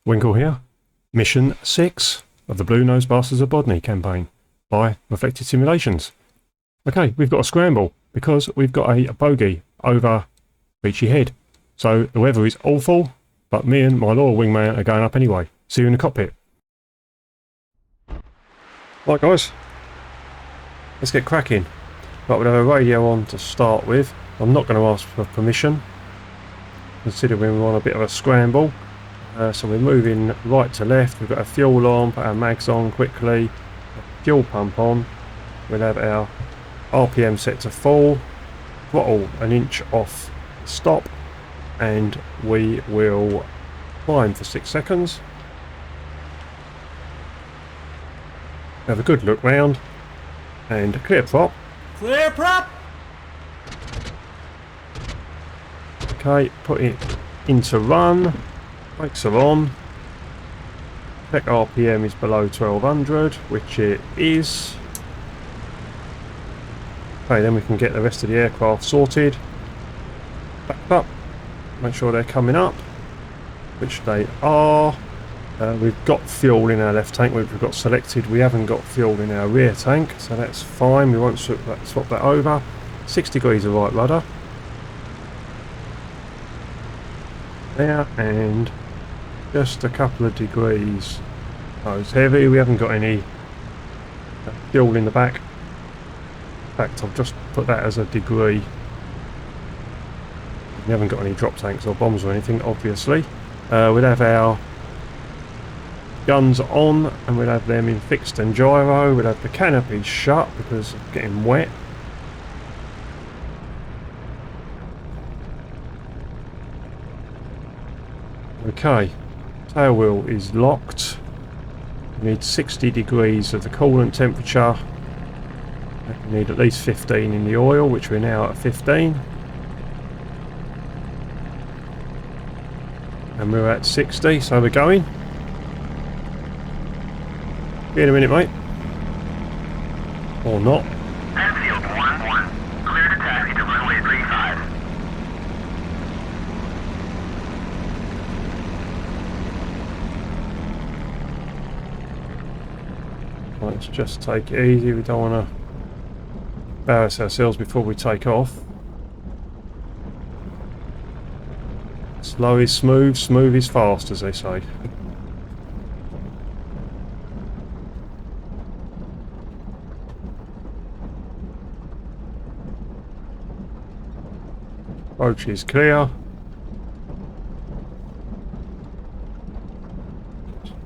Winkle here. Mission 6 of the Blue Nose Bastards of Bodney campaign by Reflected Simulations. Okay, we've got a scramble because we've got a bogey over Beachy Head. So the weather is awful, but me and my loyal wingman are going up anyway. See you in the cockpit. Right guys, let's get cracking. Right, we'll have a radio on to start with. I'm not going to ask for permission, considering we're on a bit of a scramble. So we're moving right to left. We've got our fuel on, put our mags on quickly, fuel pump on. We'll have our RPM set to full, throttle an inch off stop, and we will climb for 6 seconds. Have a good look round and clear prop. Clear prop! Okay, put it into run. Brakes are on. Check RPM is below 1200, which it is. Okay, then we can get the rest of the aircraft sorted. Back up. Make sure they're coming up, which they are. We've got fuel in our left tank, which we've got selected. We haven't got fuel in our rear tank, so that's fine. We won't swap that over. 6 degrees of right rudder. There, and just a couple of degrees. Oh, it's heavy. We haven't got any fuel in the back. In fact, I've just put that as a degree. We haven't got any drop tanks or bombs or anything, obviously. We'll have our guns on, and we'll have them in fixed and gyro. We'll have the canopies shut because it's getting wet. Okay, tail wheel is locked. We need 60 degrees of the coolant temperature. We need at least 15 in the oil, which we're now at 15. And we're at 60, so we're going. See you in a minute, mate. Or not. Enfield 1-1. Clear to taxi to runway 35. Let's just take it easy. We don't want to embarrass ourselves before we take off. Slow is smooth, smooth is fast, as they say. Approach is clear.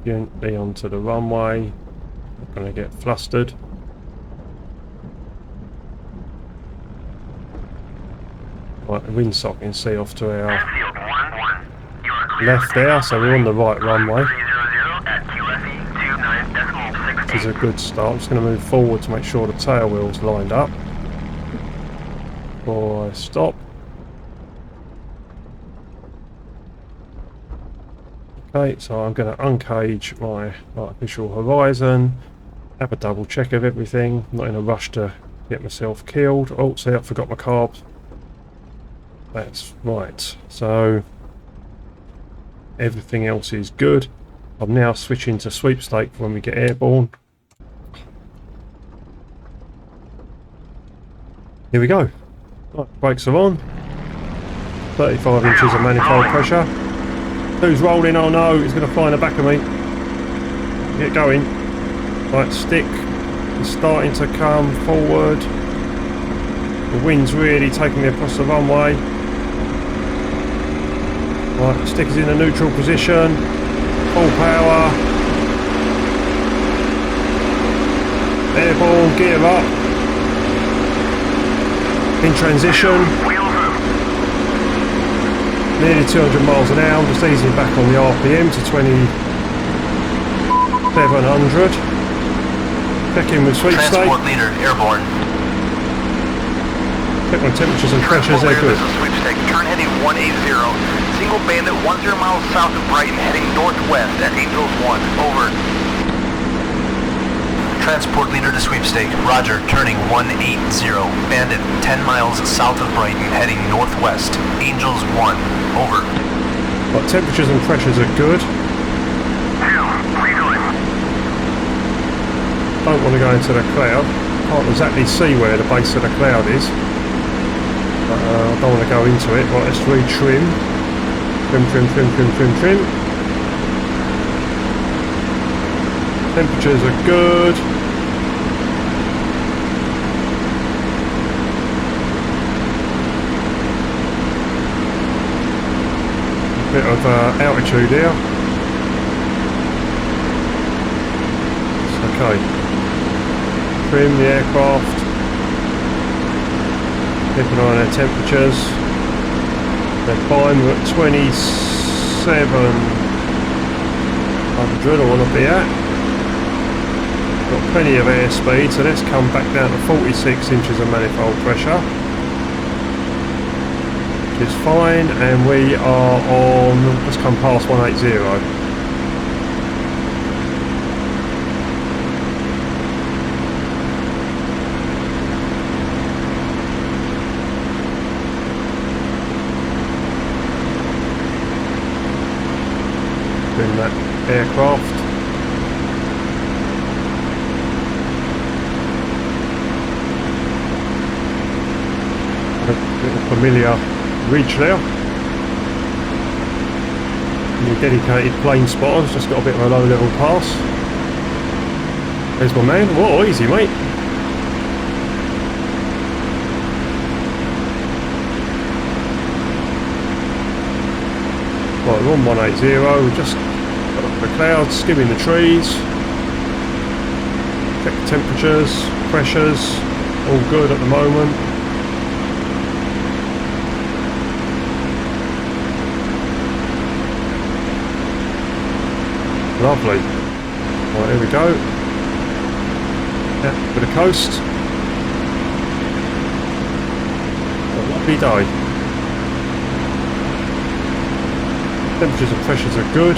Gently onto the runway. Not going to get flustered. Right, the windsock you can see off to our Enfield 1-1. You are clear left there, so we're on the right runway. 300 at QFE 29.16. Which is a good start. I'm just going to move forward to make sure the tail wheel's lined up before I stop. Okay, so I'm going to uncage my artificial horizon, have a double check of everything. I'm not in a rush to get myself killed. Oh, see, I forgot my carbs. That's right. So everything else is good. I'm now switching to sweepstake for when we get airborne. Here we go. Right, brakes are on. 35 inches of manifold pressure. Who's rolling? Oh no, he's going to fly in the back of me. Get going. Right, stick is starting to come forward. The wind's really taking me across the runway. Right, stick is in a neutral position. Full power. Airborne, gear up. In transition. Nearly 200 miles an hour. I'm just easing back on the RPM to 2700. Check in with sweepstake. Transport leader, airborne. Check on temperatures and pressures, they're good. Sweepstake, turn heading 180. Single bandit 10 miles south of Brighton, heading northwest at Angels 1. Over. Transport leader to sweepstake. Roger, turning 180. Bandit 10 miles south of Brighton, heading northwest. Angels 1. Over. Right, temperatures and pressures are good. don't want to go into the cloud. Can't exactly see where the base of the cloud is. But I don't want to go into it. Right, let's re-trim. Trim. Temperatures are good. Bit of altitude here. It's okay. Trim the aircraft. Keep an eye on their temperatures. They're fine. We're at 2700 I want to be at. Got plenty of airspeed, so let's come back down to 46 inches of manifold pressure. Is fine, and we are on, let's come past 180. Bring that aircraft. A little familiar ridge there. Your dedicated plane spotter's just got a bit of a low level pass. There's my man. Whoa, easy mate. Right, we're on 180, we've just got up the clouds, skimming the trees. Check the temperatures, pressures, all good at the moment. Lovely. Right, here we go. Yeah, for the coast. A lovely day. Temperatures and pressures are good.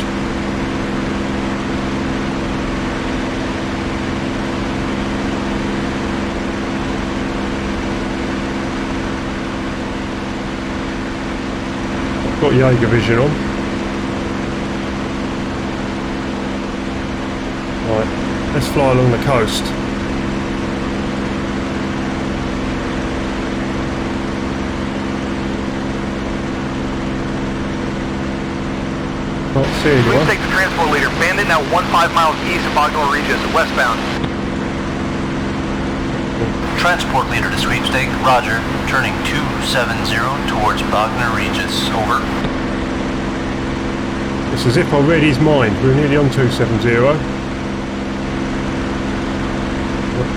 I've got Jaeger vision on. Right, let's fly along the coast. Can't see anyone. Please take the transport leader. Bandit now 15 miles east of Bodney Regis, westbound. Transport leader to sweepstake, roger. Turning 270 towards Bodney Regis, over. It's as if I read his mind. We're nearly on 270.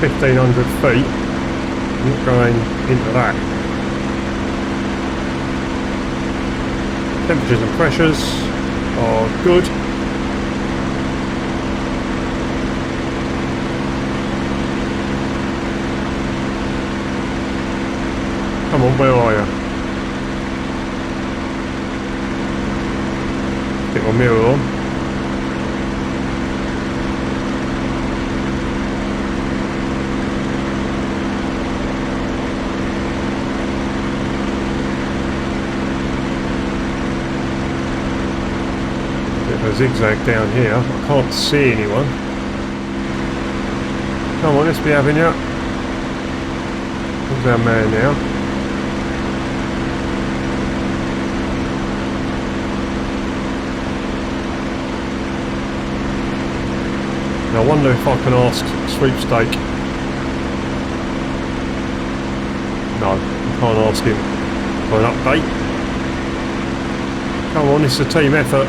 1500 feet. I'm not going into that. Temperatures and pressures are good. Come on, where are you? Get my mirror on. A zigzag down here. I can't see anyone. Come on, let's be having you. Where's our man now? Now I wonder if I can ask Sweepstake. No, I can't ask him for an update. Come on, it's a team effort.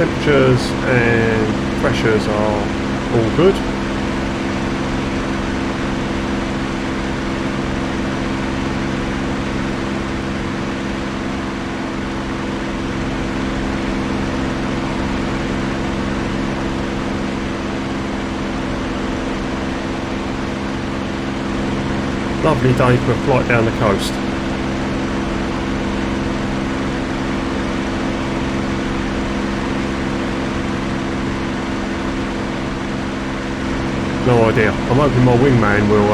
Temperatures and pressures are all good. Lovely day for a flight down the coast. dear. I'm hoping my wingman will...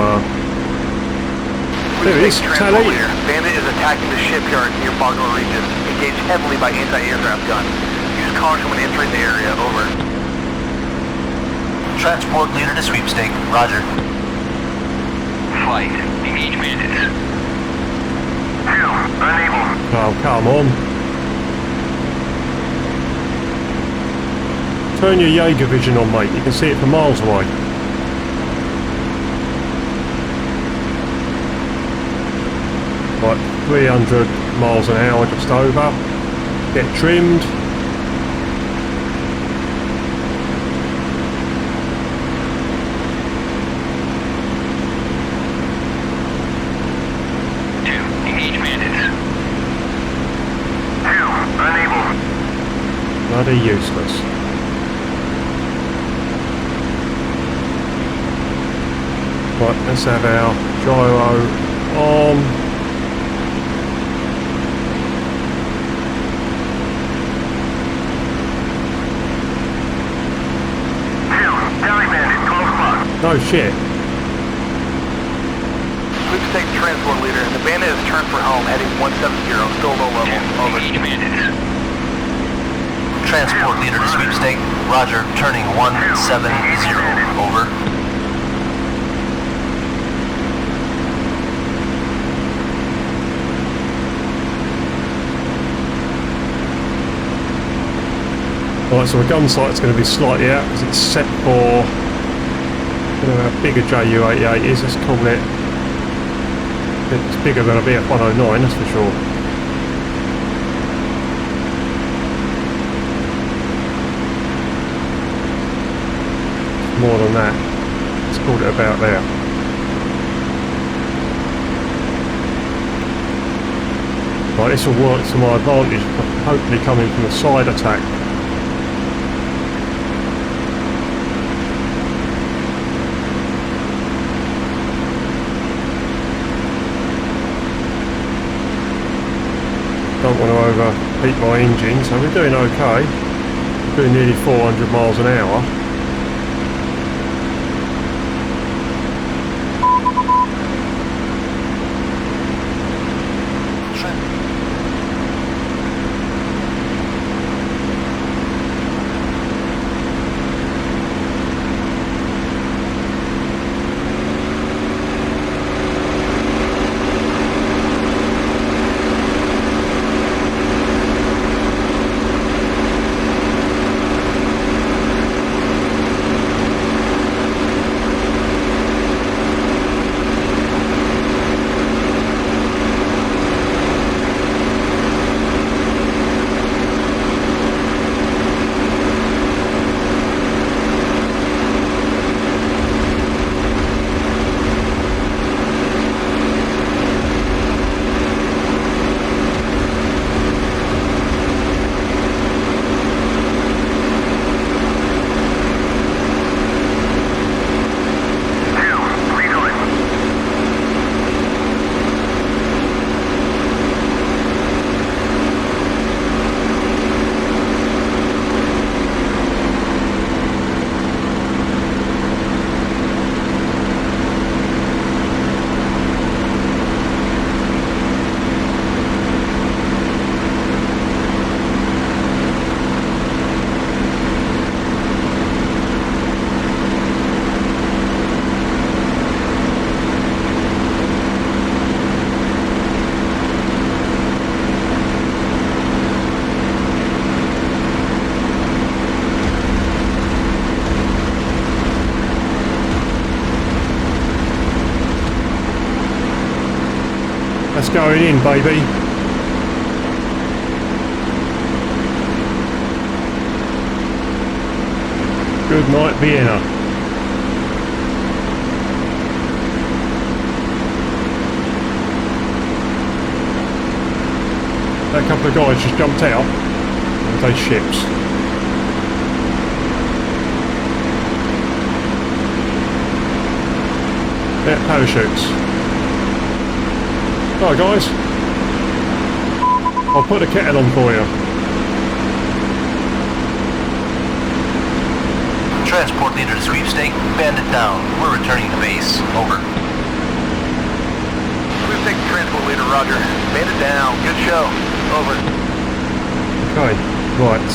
there it is, Tally. Bandit is attacking the shipyard near Bodney Regis, engaged heavily by anti-aircraft guns. Use caution when entering the area, over. Transport leader to sweepstake, roger. Flight, engage bandits. 2, unable. Oh, come on. Turn your Jaeger vision on, mate. You can see it from miles away. Right, 300 miles an hour just over. Get trimmed. Bloody useless. Right, let's have our gyro on. No shit. Sweepstake transport leader, the bandit has turned for home, heading 170, still low level, over. Transport leader to sweepstake, roger, turning 170, over. Right, so the gun sight's going to be slightly out because it's set for, I don't know how big a Ju-88 is, let's call it, it's bigger than a BF-109, that's for sure. More than that, let's call it about there. Right, this will work to my advantage, hopefully coming from a side attack. Don't want to overheat my engine, so we're doing okay. We're doing nearly 400 miles an hour. That's going in, baby. Good night, Vienna. That couple of guys just jumped out and they ships. Yeah, parachutes. Right guys, I'll put the kettle on for you. Transport leader to sweepstake, bandit down. We're returning to base. Over. Sweepstake to transport leader, roger. Bandit down. Good show. Over. Okay, right.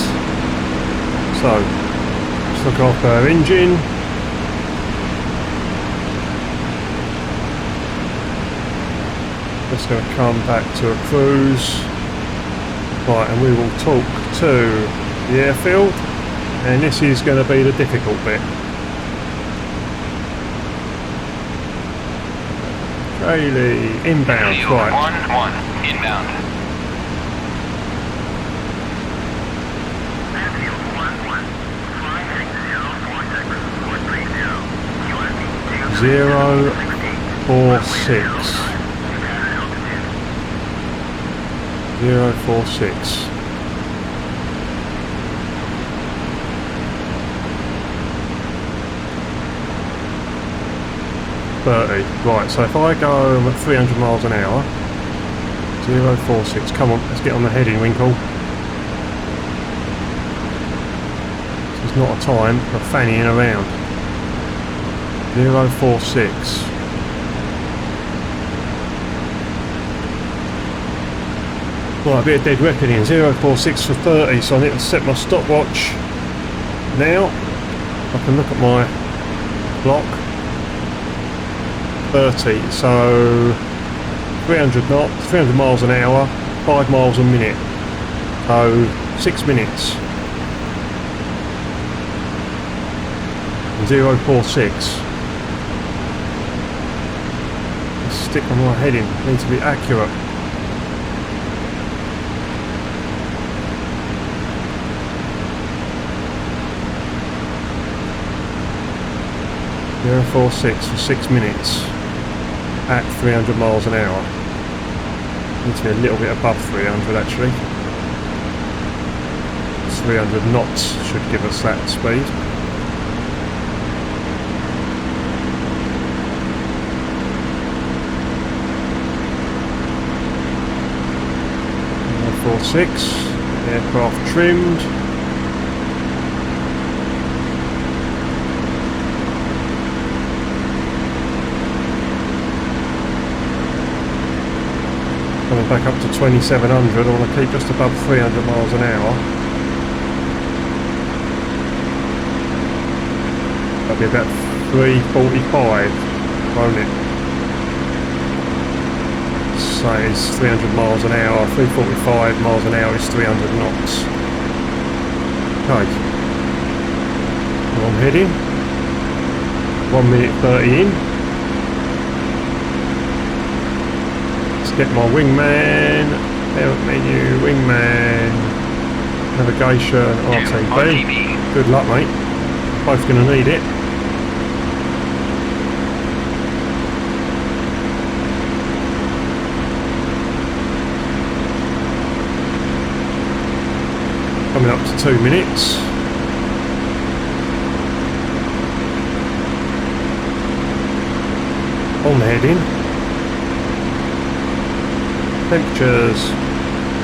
So, let's look off our engine. Just going to come back to a cruise. Right, and we will talk to the airfield. And this is going to be the difficult bit. Rayleigh, inbound, right. 1-1, inbound. Airfield 1-1, flying heading 0460, 046. 046. Right, so if I go at 300 miles an hour, 046, come on, let's get on the heading, Winkle. This is not a time for fannying around. 046. Right, a bit of dead reckoning, 046 for 30, so I need to set my stopwatch now. I can look at my clock. 30, so 300 knots, 300 miles an hour, 5 miles a minute, so 6 minutes. 046. Let's stick on my heading, need to be accurate. Zero 46 for 6 minutes. At 300 miles an hour. Need to be a little bit above 300 actually. 300 knots should give us that speed. Zero 46. Aircraft trimmed. Coming back up to 2700, I want to keep just above 300 miles an hour. That'll be about 345, won't it? So it's 300 miles an hour, 345 miles an hour is 300 knots. Okay. I'm heading. 1 minute 30 in. Get my wingman, parent menu, wingman, navigation, RTB. Good luck, mate. Both going to need it. Coming up to 2 minutes. On the heading. Temperatures,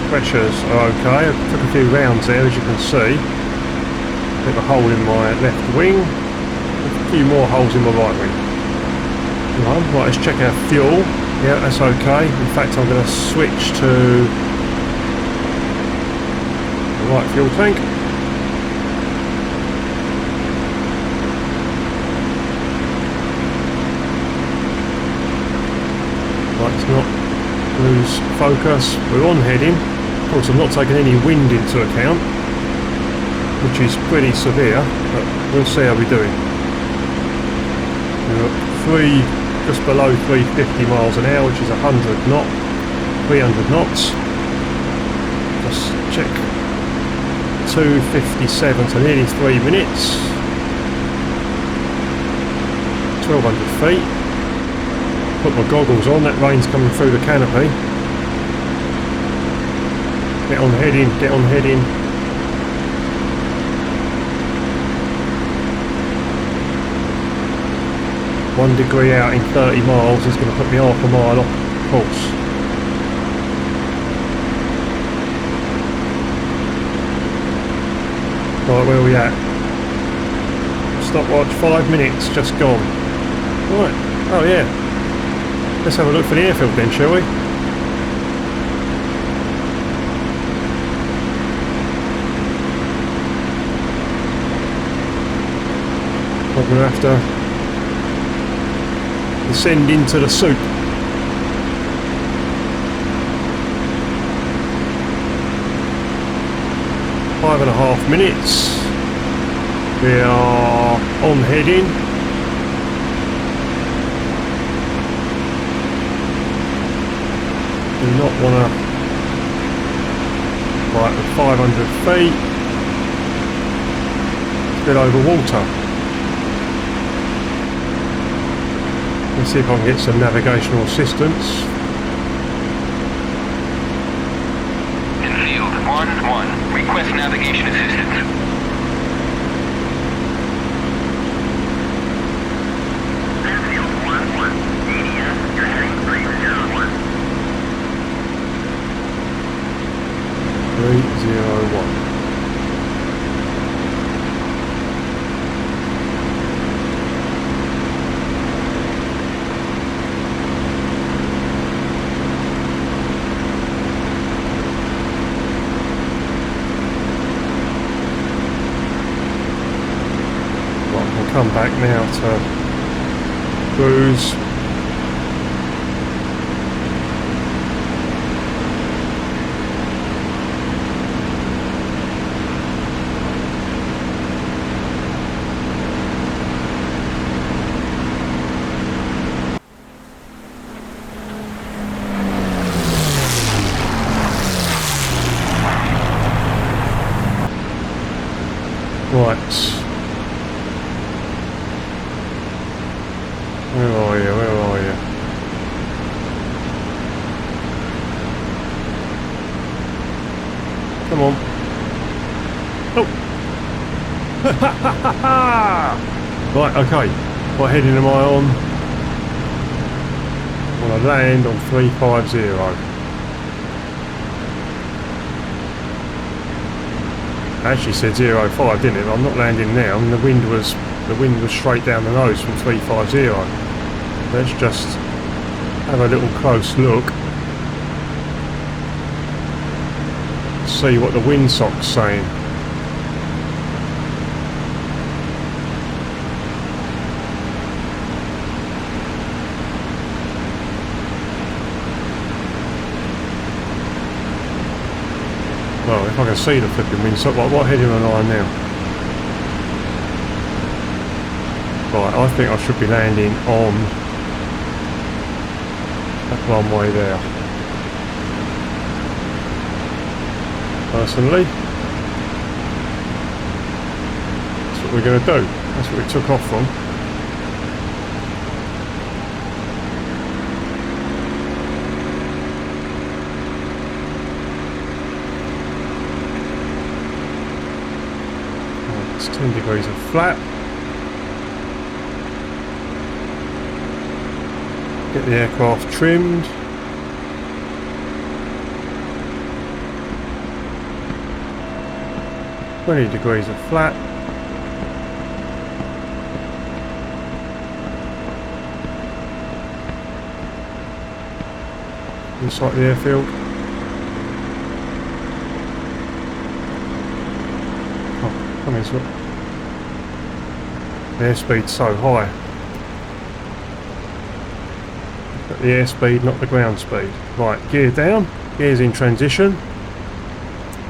pressures are okay. I took a few rounds there, as you can see. Bit of a hole in my left wing, a few more holes in my right wing. Right, let's check our fuel. Yeah, that's okay. In fact, I'm going to switch to the right fuel tank. Right, it's not. Lose focus, we're on heading. Of course, I'm not taking any wind into account, which is pretty severe, but we'll see how we're doing. We're at just below 350 miles an hour, which is 100 knot, 300 knots. Just check. 257, so nearly 3 minutes. 1200 feet. Put my goggles on, that rain's coming through the canopy. Get on heading, get on heading. One degree out in 30 miles is going to put me half a mile off course. Right, where are we at? Stopwatch, 5 minutes, just gone. Right, oh yeah. Let's have a look for the airfield then, shall we? I'm going to have to descend into the soup. 5.5 minutes. We are on heading. Do not want to. Right, at 500 feet. Still over water. Let's see if I can get some navigational assistance. Infield 1-1. Request navigation assistance. Infield 1-1. DCS, you're heading 301. 301. Come back now to cruise. Right. Where are you? Where are you? Come on. Oh! Right, okay. What heading am I on? I want to land on 350. I actually said 05, didn't it? I'm not landing now. I mean, the wind was straight down the nose from 350. Let's just have a little close look. See what the windsock's saying. Well, if I can see the flipping windsock, what heading am I on now? Right, I think I should be landing on that runway there. Personally, that's what we're going to do. That's what we took off from. Right, it's 10 degrees of flat. Get the aircraft trimmed. $20 degrees of flat. Inside the airfield. Oh, come in, look. The airspeed's so high. The airspeed, not the ground speed. Right, gear down, gears in transition,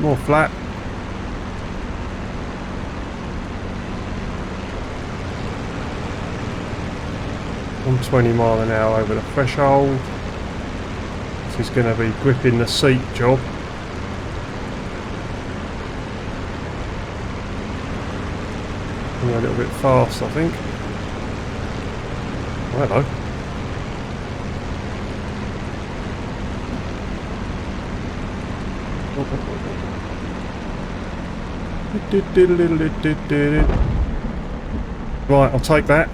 more flat. I'm 20 mile an hour over the threshold. This is going to be gripping the seat job. I'm a little bit fast, I think. Oh, hello. Right, I'll take that.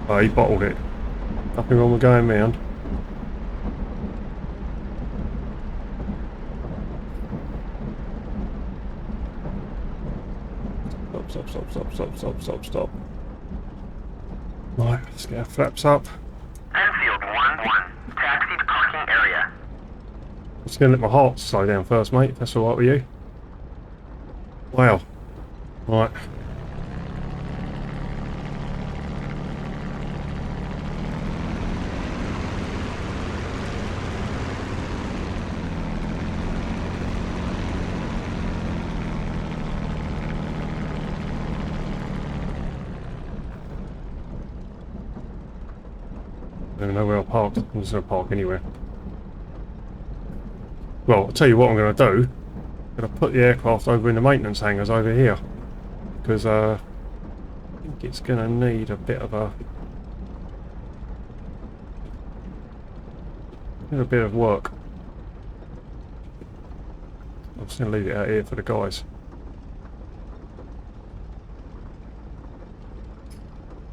Oh, he bottled it. Nothing wrong with going round. stop. Right, let's get our flaps up. Enfield 1-1. Taxi to parking area. I'm just going to let my heart slow down first, mate, if that's alright with you. Wow. Right. I don't even know where I parked. I'm just going to park anywhere. Well, I'll tell you what I'm going to do. I'm going to put the aircraft over in the maintenance hangars over here. Because I think it's going to need a bit of work. I'm just going to leave it out here for the guys.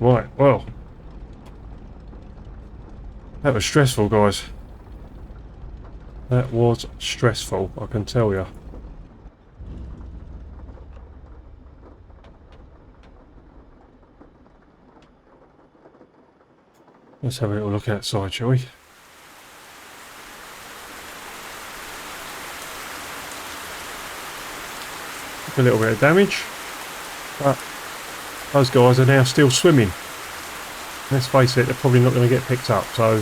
Right, well. That was stressful, guys. That was stressful, I can tell you. Let's have a little look outside, shall we? A little bit of damage, but those guys are now still swimming. Let's face it, they're probably not going to get picked up, so I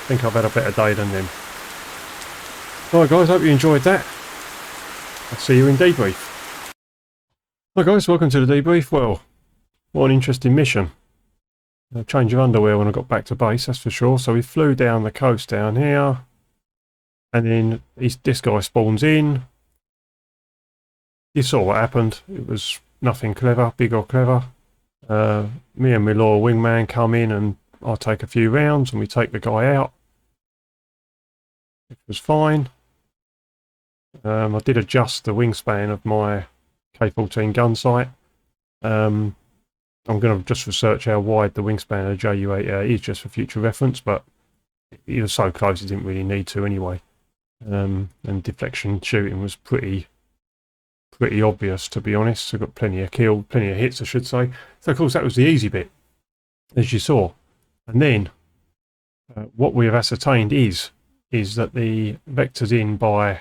think I've had a better day than them. Alright guys, hope you enjoyed that. I'll see you in debrief. Hi guys, welcome to the debrief. Well, what an interesting mission. A change of underwear when I got back to base, that's for sure. So we flew down the coast down here, and then this guy spawns in. You saw what happened. It was nothing clever, big or clever. Me and my loyal wingman come in and I take a few rounds and we take the guy out. It was fine. I did adjust the wingspan of my K-14 gun sight. I'm going to just research how wide the wingspan of the Ju-8 is just for future reference, but it was so close it didn't really need to anyway. And deflection shooting was pretty obvious, to be honest. So got plenty of hits I should say. So of course that was the easy bit, as you saw. And then what we have ascertained is that the vectors in by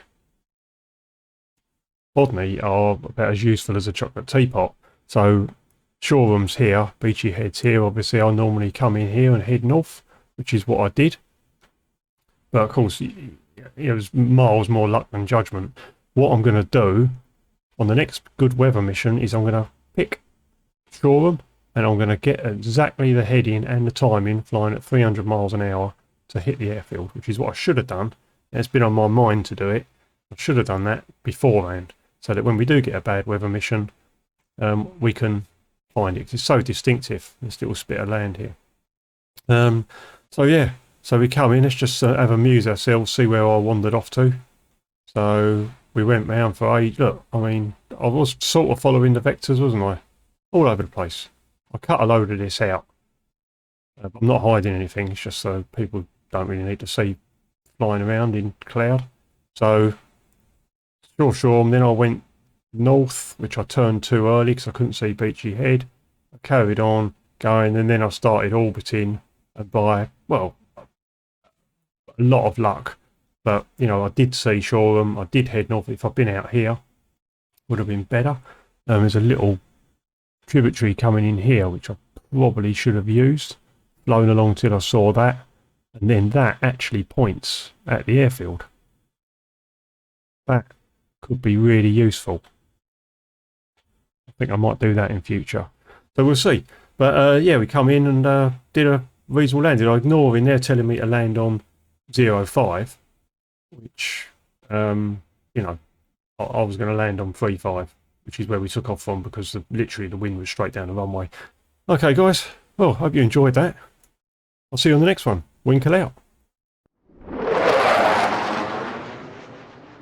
Bodney are about as useful as a chocolate teapot. So Shoreham's here, Beachy Head's here. Obviously I normally come in here and head north, which is what I did. But of course it was miles more luck than judgment. What I'm going to do on the next good weather mission is I'm going to pick Shoreham and I'm going to get exactly the heading and the timing flying at 300 miles an hour to hit the airfield, which is what I should have done. It's been on my mind to do it. I should have done that beforehand so that when we do get a bad weather mission, we can find it. It's so distinctive, this little spit of land here. So yeah, so we come in, let's just have amuse ourselves, see where I wandered off to. So we went round for look, I mean, I was sort of following the vectors, wasn't I? All over the place. I cut a load of this out. I'm not hiding anything, it's just so people don't really need to see flying around in cloud. So, sure, and then I went north, which I turned too early because I couldn't see Beachy Head. I carried on going, and then I started orbiting, and by, well, a lot of luck. But, you know, I did see Shoreham, I did head north. If I'd been out here, would have been better. There's a little tributary coming in here, which I probably should have used. Flown along till I saw that. And then that actually points at the airfield. That could be really useful. I think I might do that in future. So we'll see. But, yeah, we come in and did a reasonable landing. I ignoring they're telling me to land on 05. Which, you know, I was going to land on 35, which is where we took off from because literally the wind was straight down the runway. Okay, guys. Well, hope you enjoyed that. I'll see you on the next one. Winkle out.